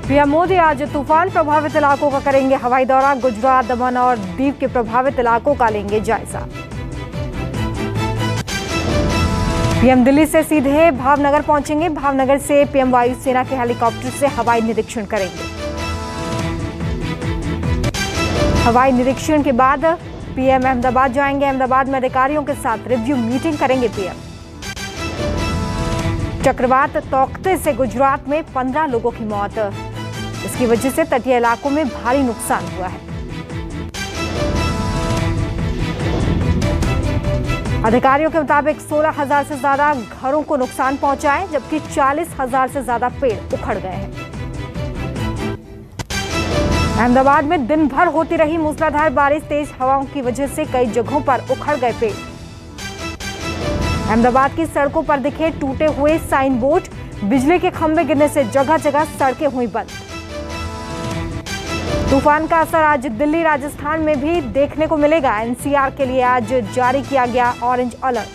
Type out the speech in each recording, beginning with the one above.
PM Modi आज तूफान प्रभावित इलाकों का करेंगे हवाई दौरा। गुजरात, दमन और दीव के प्रभावित इलाकों का लेंगे जायजा। पीएम दिल्ली से सीधे भावनगर पहुंचेंगे। भावनगर से पीएम वायुसेना के हेलीकॉप्टर से हवाई निरीक्षण करेंगे। हवाई निरीक्षण के बाद पीएम अहमदाबाद जाएंगे। अहमदाबाद में अधिकारियों के साथ रिव्यू मीटिंग करेंगे पीएम। चक्रवात तौकते से गुजरात में 15 लोगों की मौत। इसकी वजह से तटीय इलाकों में भारी नुकसान हुआ है। अधिकारियों के मुताबिक 16,000 से ज्यादा घरों को नुकसान पहुंचा है, जबकि 40,000 से ज्यादा पेड़ उखड़ गए हैं। अहमदाबाद में दिन भर होती रही मूसलाधार बारिश, तेज हवाओं की वजह से कई जगहों पर उखड़ गए पेड़। अहमदाबाद की सड़कों पर दिखे टूटे हुए साइन बोर्ड। बिजली के खंभे गिरने से जगह जगह सड़कें हुई बंद। तूफान का असर आज दिल्ली, राजस्थान में भी देखने को मिलेगा। एनसीआर के लिए आज जारी किया गया ऑरेंज अलर्ट।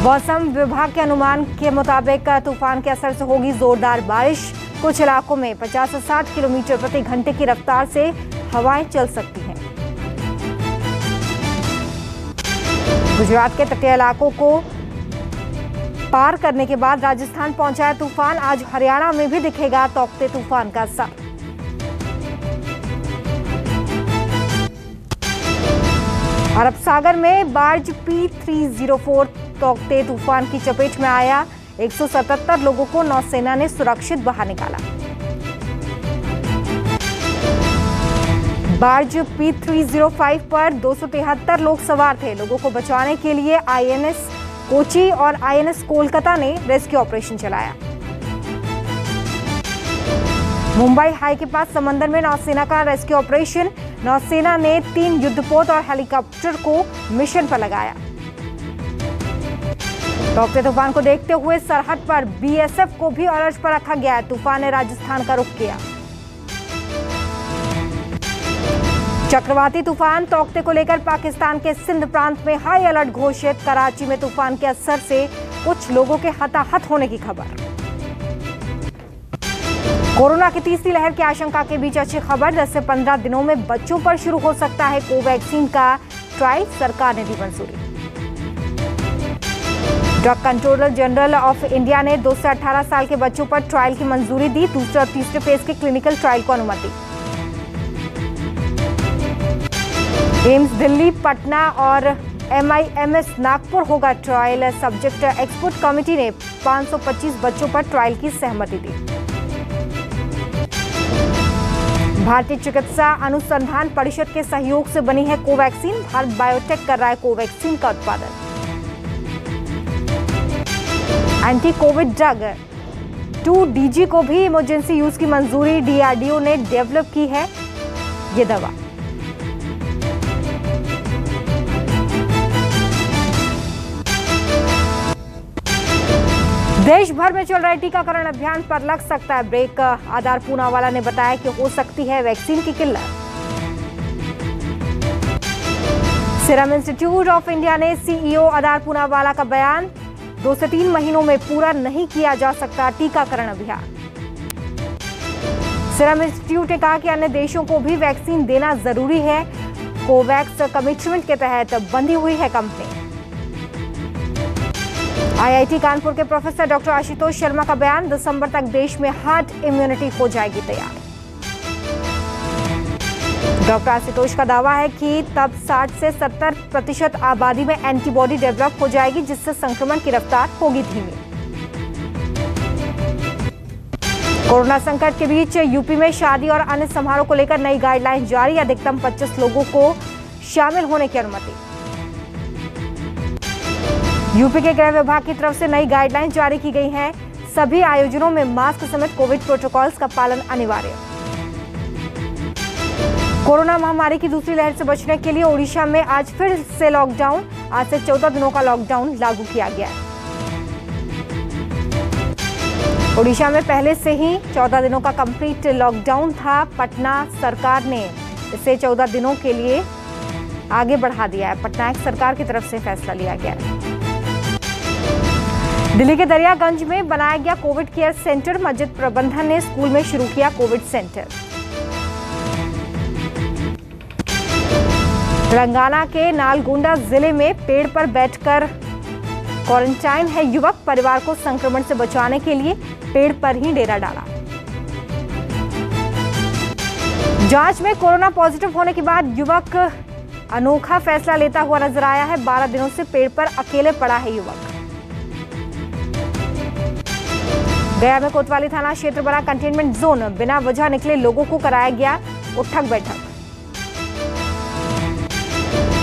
मौसम विभाग के अनुमान के मुताबिक तूफान के असर से होगी जोरदार बारिश। कुछ इलाकों में 50 से 60 किलोमीटर प्रति घंटे की रफ्तार से हवाएं चल सकती हैं। गुजरात के तटीय इलाकों को पार करने के बाद राजस्थान पहुंचा है तूफान। आज हरियाणा में भी दिखेगा तौकते तूफान का असर। अरब सागर में बार्ज P304 तौकते तूफान की चपेट में आया। 177 लोगों को नौसेना ने सुरक्षित बाहर निकाला। बार्ज P305 पर 273 लोग सवार थे। लोगों को बचाने के लिए आईएनएस कोची और आईएनएस कोलकाता ने रेस्क्यू ऑपरेशन चलाया। मुंबई हाई के पास समंदर में नौसेना का रेस्क्यू ऑपरेशन। नौसेना ने 3 युद्धपोत और हेलीकॉप्टर को मिशन पर लगाया। तौकते तूफान को देखते हुए सरहद पर बीएसएफ को भी अलर्ट पर रखा गया है। तूफान ने राजस्थान का रुख किया। चक्रवाती तूफान तौकते को लेकर पाकिस्तान के सिंध प्रांत में हाई अलर्ट घोषित। कराची में तूफान के असर से कुछ लोगों के हताहत होने की खबर। कोरोना की तीसरी लहर की आशंका के बीच अच्छी खबर। 10 से 15 दिनों में बच्चों पर शुरू हो सकता है कोवैक्सीन का ट्रायल। सरकार ने दी मंजूरी। Drug controller general of India ने 2 से 18 साल के बच्चों पर ट्रायल की मंजूरी दी। दूसरे और तीसरे फेज के क्लिनिकल ट्रायल को अनुमति। एम्स दिल्ली, पटना और MIMS नागपुर होगा ट्रायल। सब्जेक्ट एक्सपर्ट कमेटी ने 525 बच्चों पर ट्रायल की सहमति दी। भारतीय चिकित्सा अनुसंधान परिषद के सहयोग से बनी है कोवैक्सीन। भारत बायोटेक कर रहा है कोवैक्सीन का उत्पादन। एंटी कोविड ड्रग 2DG को भी इमरजेंसी यूज की मंजूरी। DRDO ने डेवलप की है ये दवा। देश भर में चल रहे टीकाकरण अभियान पर लग सकता है ब्रेक। आधार पूनावाला ने बताया कि हो सकती है वैक्सीन की किल्लत। सीरम इंस्टीट्यूट ऑफ इंडिया ने CEO आधार पूनावाला का बयान। 2 से 3 महीनों में पूरा नहीं किया जा सकता टीकाकरण अभियान। सीरम इंस्टीट्यूट ने कहा कि अन्य देशों को भी वैक्सीन देना जरूरी है। कोवैक्स कमिटमेंट के तहत बंधी हुई है कंपनी। IIT कानपुर के प्रोफेसर डॉक्टर आशुतोष शर्मा का बयान। दिसंबर तक देश में हार्ड इम्यूनिटी हो जाएगी तैयार। डॉक्टर आशुतोष का दावा है कि तब 60 से 70% आबादी में एंटीबॉडी डेवलप हो जाएगी, जिससे संक्रमण की रफ्तार होगी धीमी। कोरोना संकट के बीच यूपी में शादी और अन्य समारोह को लेकर नई गाइडलाइन जारी। अधिकतम 25 लोगों को शामिल होने की अनुमति। यूपी के गृह विभाग की तरफ से नई गाइडलाइन जारी की गई है। सभी आयोजनों में मास्क समेत कोविड प्रोटोकॉल्स का पालन अनिवार्य। कोरोना महामारी की दूसरी लहर से बचने के लिए ओडिशा में आज फिर से लॉकडाउन। आज से 14 दिनों का लॉकडाउन लागू किया गया है। ओडिशा में पहले से ही 14 दिनों का कंप्लीट लॉकडाउन था। पटना सरकार ने इसे 14 दिनों के लिए आगे बढ़ा दिया है। पटना सरकार की तरफ से फैसला लिया गया है। दिल्ली के दरियागंज में बनाया गया कोविड केयर सेंटर। मस्जिद प्रबंधन ने स्कूल में शुरू किया कोविड सेंटर। तेलंगाना के नालगोंडा जिले में पेड़ पर बैठकर क्वारंटाइन है युवक। परिवार को संक्रमण से बचाने के लिए पेड़ पर ही डेरा डाला। जांच में कोरोना पॉजिटिव होने के बाद युवक अनोखा फैसला लेता हुआ नजर आया है। 12 दिनों से पेड़ पर अकेले पड़ा है युवक। गया में कोतवाली थाना क्षेत्र बना कंटेनमेंट जोन। बिना वजह निकले लोगों को कराया गया उठक बैठक।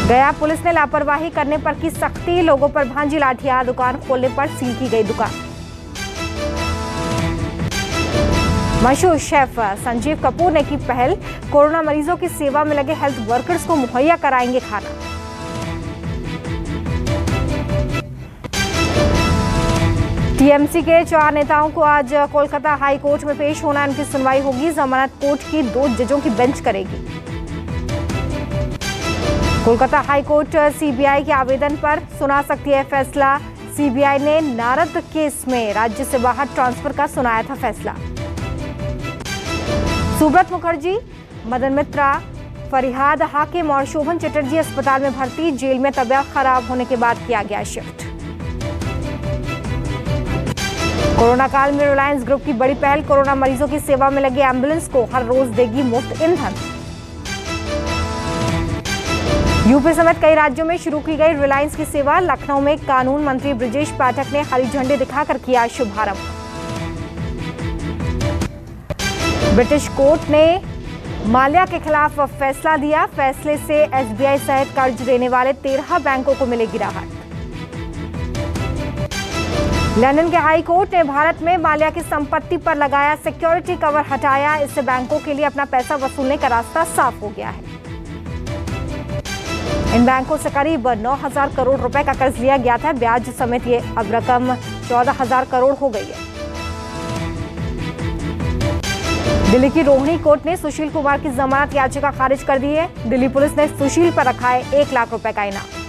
गया पुलिस ने लापरवाही करने पर की सख्ती। लोगों पर भांजी लाठियां। दुकान खोलने पर सील की गई दुकान। मशहूर शेफ संजीव कपूर ने की पहल। कोरोना मरीजों की सेवा में लगे हेल्थ वर्कर्स को मुहैया कराएंगे खाना। टीएमसी के 4 नेताओं को आज कोलकाता हाई कोर्ट में पेश होना। उनकी सुनवाई होगी। जमानत कोर्ट की 2 जजों की बेंच करेगी। कोलकाता हाई कोर्ट सीबीआई के आवेदन पर सुना सकती है फैसला। सीबीआई ने नारद केस में राज्य से बाहर ट्रांसफर का सुनाया था फैसला। सुब्रत मुखर्जी, मदन मित्रा, फरिहाद हाकिम और शोभन चटर्जी अस्पताल में भर्ती। जेल में तबीयत खराब होने के बाद किया गया शिफ्ट। कोरोना काल में रिलायंस ग्रुप की बड़ी पहल। कोरोना मरीजों की सेवा में लगे एम्बुलेंस को हर रोज देगी मुफ्त ईंधन। यूपी समेत कई राज्यों में शुरू की गई रिलायंस की सेवा। लखनऊ में कानून मंत्री ब्रजेश पाठक ने हरी झंडी दिखाकर किया शुभारंभ। ब्रिटिश कोर्ट ने माल्या के खिलाफ फैसला दिया। फैसले से एसबीआई सहित कर्ज देने वाले 13 बैंकों को मिलेगी राहत। लंदन के हाई कोर्ट ने भारत में माल्या की संपत्ति पर लगाया सिक्योरिटी कवर हटाया। इससे बैंकों के लिए अपना पैसा वसूलने का रास्ता साफ हो गया है। इन बैंकों से करीब 9,000 करोड़ रुपए का कर्ज लिया गया था। ब्याज समेत ये अब रकम 14,000 करोड़ हो गई है। दिल्ली की रोहिणी कोर्ट ने सुशील कुमार की जमानत याचिका खारिज कर दी है। दिल्ली पुलिस ने सुशील पर रखा है 1 लाख रुपए का इनाम।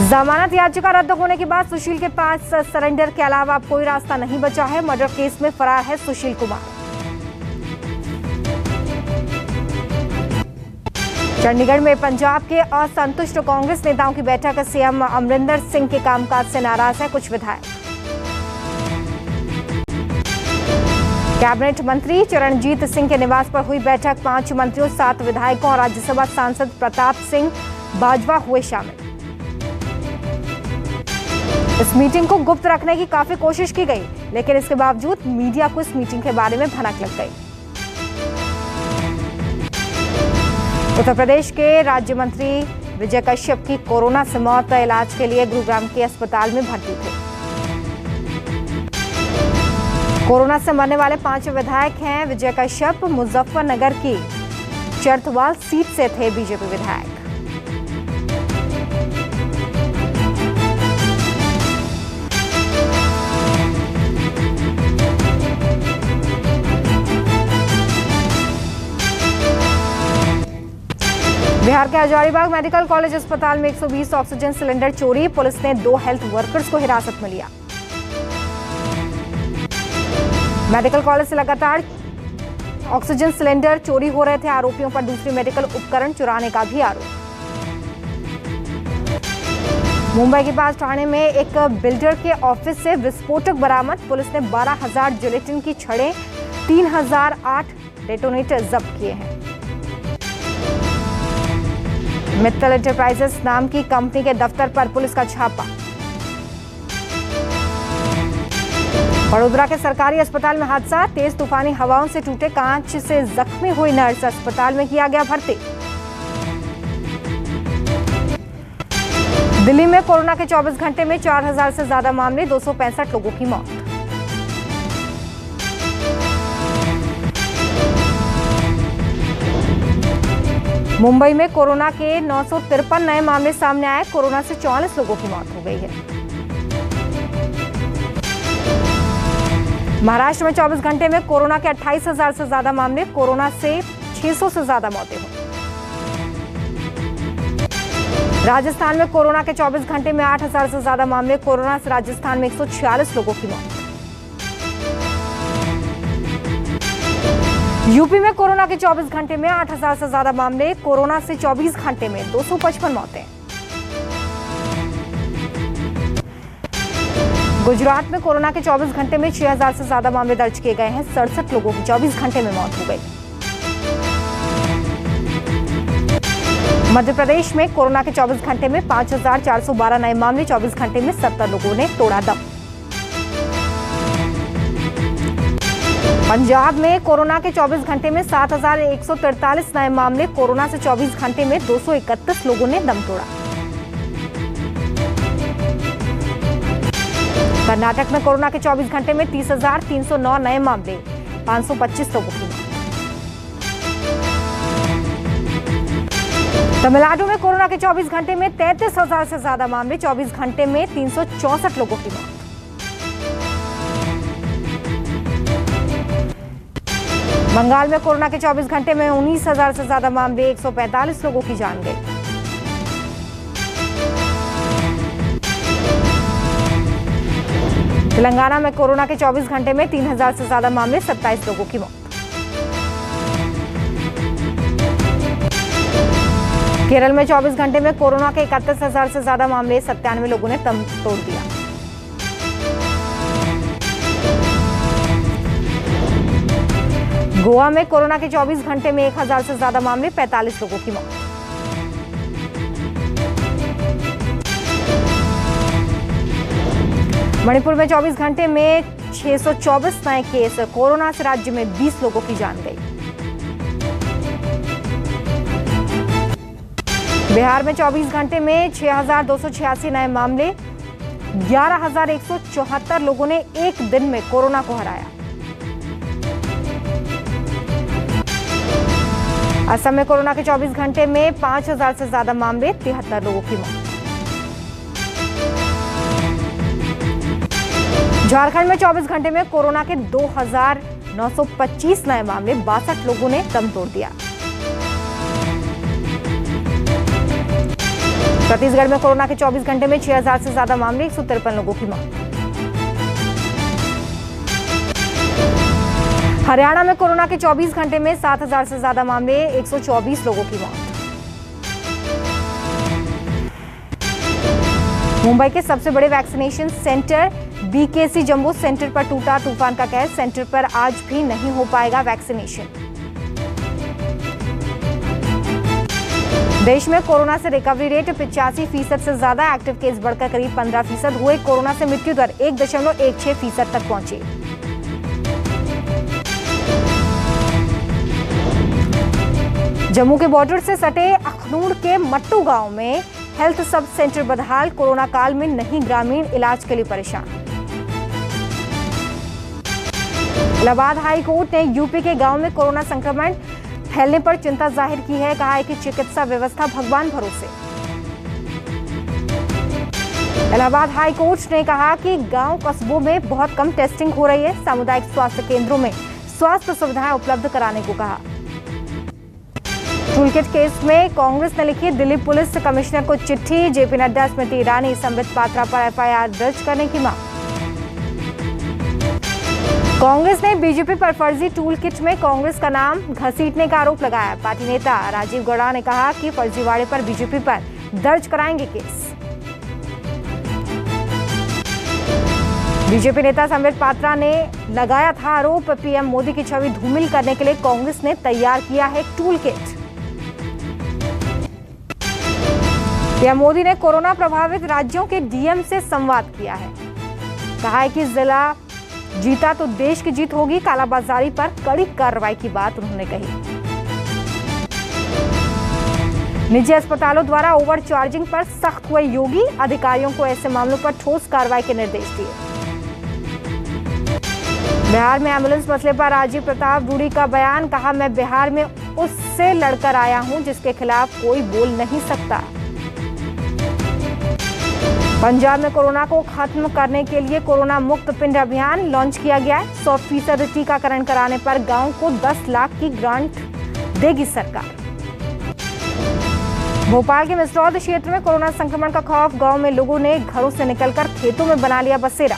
जमानत याचिका रद्द होने के बाद सुशील के पास सरेंडर के अलावा अब कोई रास्ता नहीं बचा है। मर्डर केस में फरार है सुशील कुमार। चंडीगढ़ में पंजाब के असंतुष्ट कांग्रेस नेताओं की बैठक। सीएम अमरिंदर सिंह के कामकाज से नाराज है कुछ विधायक। कैबिनेट मंत्री चरणजीत सिंह के निवास पर हुई बैठक। 5 मंत्रियों, 7 विधायकों और राज्यसभा सांसद प्रताप सिंह बाजवा हुए शामिल। इस मीटिंग को गुप्त रखने की काफी कोशिश की गई, लेकिन इसके बावजूद मीडिया को इस मीटिंग के बारे में भनक लग गई। उत्तर प्रदेश के राज्य मंत्री विजय कश्यप की कोरोना से मौत। इलाज के लिए गुरुग्राम के अस्पताल में भर्ती थे। कोरोना से मरने वाले 5 विधायक हैं विजय कश्यप। मुजफ्फरनगर की चरथवाल सीट से थे बीजेपी विधायक। बिहार के हजारीबाग मेडिकल कॉलेज अस्पताल में 120 ऑक्सीजन सिलेंडर चोरी। पुलिस ने 2 हेल्थ वर्कर्स को हिरासत में लिया। मेडिकल कॉलेज से लगातार ऑक्सीजन सिलेंडर चोरी हो रहे थे। आरोपियों पर दूसरी मेडिकल उपकरण चुराने का भी आरोप। मुंबई के पास ठाणे में एक बिल्डर के ऑफिस से विस्फोटक बरामद। पुलिस ने 12,000 जिलेटिन की छड़ें, 3,008 डेटोनेटर जब्त किए हैं। मित्तल एंटरप्राइजेस नाम की कंपनी के दफ्तर पर पुलिस का छापा। वडोदरा के सरकारी अस्पताल में हादसा। तेज तूफानी हवाओं से टूटे कांच से जख्मी हुई नर्स। अस्पताल में किया गया भर्ती। दिल्ली में कोरोना के 24 घंटे में 4,000 से ज्यादा मामले, 265 लोगों की मौत। मुंबई में कोरोना के 953 नए मामले सामने आए। कोरोना से 44 लोगों की मौत हो गई है। महाराष्ट्र में 24 घंटे में कोरोना के 28,000 से ज्यादा मामले। कोरोना से 600 से ज्यादा मौतें हुई। राजस्थान में कोरोना के 24 घंटे में 8,000 से ज्यादा मामले। कोरोना से राजस्थान में 146 लोगों की मौत। यूपी में कोरोना के 24 घंटे में 8,000 से ज्यादा मामले। कोरोना से 24 घंटे में 255 मौतें। गुजरात में कोरोना के 24 घंटे में 6,000 से ज्यादा मामले दर्ज किए गए हैं। 67 लोगों की 24 घंटे में मौत हो गई। मध्य प्रदेश में कोरोना के 24 घंटे में 5,412 नए मामले। 24 घंटे में 70 लोगों ने तोड़ा दम। पंजाब में कोरोना के 24 घंटे में 7,143 नए मामले। कोरोना से 24 घंटे में 231 लोगों ने दम तोड़ा। कर्नाटक में कोरोना के 24 घंटे में 30,309 नए मामले। 525 लोगों की मौत। तमिलनाडु में कोरोना के 24 घंटे में 33,000 से ज्यादा मामले। 24 घंटे में 364 लोगों की मौत। बंगाल में कोरोना के 24 घंटे में 19,000 से ज्यादा मामले। 145 लोगों की जान गई। तेलंगाना में कोरोना के 24 घंटे में 3,000 से ज्यादा मामले। 27 लोगों की मौत। केरल में 24 घंटे में कोरोना के 31,000 से ज्यादा मामले। 97 लोगों ने दम तोड़ दिया। गोवा में कोरोना के 24 घंटे में 1,000 से ज्यादा मामले। 45 लोगों की मौत। मणिपुर में 24 घंटे में 624 नए केस। कोरोना से राज्य में 20 लोगों की जान गई। बिहार में 24 घंटे में 6,286 नए मामले। 11,174 लोगों ने एक दिन में कोरोना को हराया। असम में कोरोना के 24 घंटे में 5,000 से ज्यादा मामले। 73 लोगों की मौत। झारखंड में 24 घंटे में कोरोना के 2,925 नए मामले। 62 लोगों ने दम तोड़ दिया। छत्तीसगढ़ में कोरोना के 24 घंटे में 6,000 से ज्यादा मामले। 153 लोगों की मौत। हरियाणा में कोरोना के 24 घंटे में 7,000 से ज्यादा मामले। 124 लोगों की मौत। मुंबई के सबसे बड़े vaccination centre BKC jumbo centre पर टूटा तूफान का कहर। सेंटर पर आज भी नहीं हो पाएगा वैक्सीनेशन। देश में कोरोना से रिकवरी रेट 85% से ज्यादा। एक्टिव केस बढ़कर करीब 15% हुए। कोरोना से मृत्यु दर 1.16% तक पहुंची। जम्मू के बॉर्डर से सटे अखनूर के मट्टू गांव में हेल्थ सब सेंटर बदहाल। कोरोना काल में नहीं ग्रामीण इलाज के लिए परेशान। इलाहाबाद हाई कोर्ट ने यूपी के गांव में कोरोना संक्रमण फैलने पर चिंता जाहिर की है। कहा है कि चिकित्सा व्यवस्था भगवान भरोसे। इलाहाबाद हाई कोर्ट ने कहा कि गांव कस्बों में बहुत कम टेस्टिंग हो रही है। सामुदायिक स्वास्थ्य केंद्रों में स्वास्थ्य सुविधाएं उपलब्ध कराने को कहा। टूलकिट केस में कांग्रेस ने लिखी दिल्ली पुलिस कमिश्नर को चिट्ठी। जेपी नड्डा, स्मृति ईरानी, संबित पात्रा पर एफआईआर दर्ज करने की मांग। कांग्रेस ने बीजेपी पर फर्जी टूल किट में कांग्रेस का नाम घसीटने का आरोप लगाया। पार्टी नेता राजीव गौड़ा ने कहा कि फर्जीवाड़े पर बीजेपी पर दर्ज कराएंगे केस। बीजेपी नेता संबित पात्रा ने लगाया था आरोप, पीएम मोदी की छवि धूमिल करने के लिए कांग्रेस ने तैयार किया है टूल किट। पीएम मोदी ने कोरोना प्रभावित राज्यों के डीएम से संवाद किया है। कहा है कि जिला जीता तो देश की जीत होगी। कालाबाजारी पर कड़ी कार्रवाई की बात उन्होंने कही। निजी अस्पतालों द्वारा ओवर चार्जिंग पर सख्त हुए योगी। अधिकारियों को ऐसे मामलों पर ठोस कार्रवाई के निर्देश दिए। बिहार में एम्बुलेंस मसले पर राजीव प्रताप रूडी का बयान। कहा, मैं बिहार में उससे लड़कर आया हूं जिसके खिलाफ कोई बोल नहीं सकता। पंजाब में कोरोना को खत्म करने के लिए कोरोना मुक्त पिंड अभियान लॉन्च किया गया है। 100% टीकाकरण कराने पर गांव को 10 लाख की ग्रांट देगी सरकार। भोपाल के मिसरौद क्षेत्र में कोरोना संक्रमण का खौफ, गांव में लोगों ने घरों से निकलकर खेतों में बना लिया बसेरा।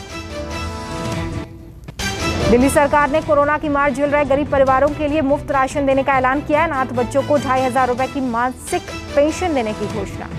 दिल्ली सरकार ने कोरोना की मार झेल रहे गरीब परिवारों के लिए मुफ्त राशन देने का ऐलान किया है। अनाथ बच्चों को 2500 रुपए की मासिक पेंशन देने की घोषणा।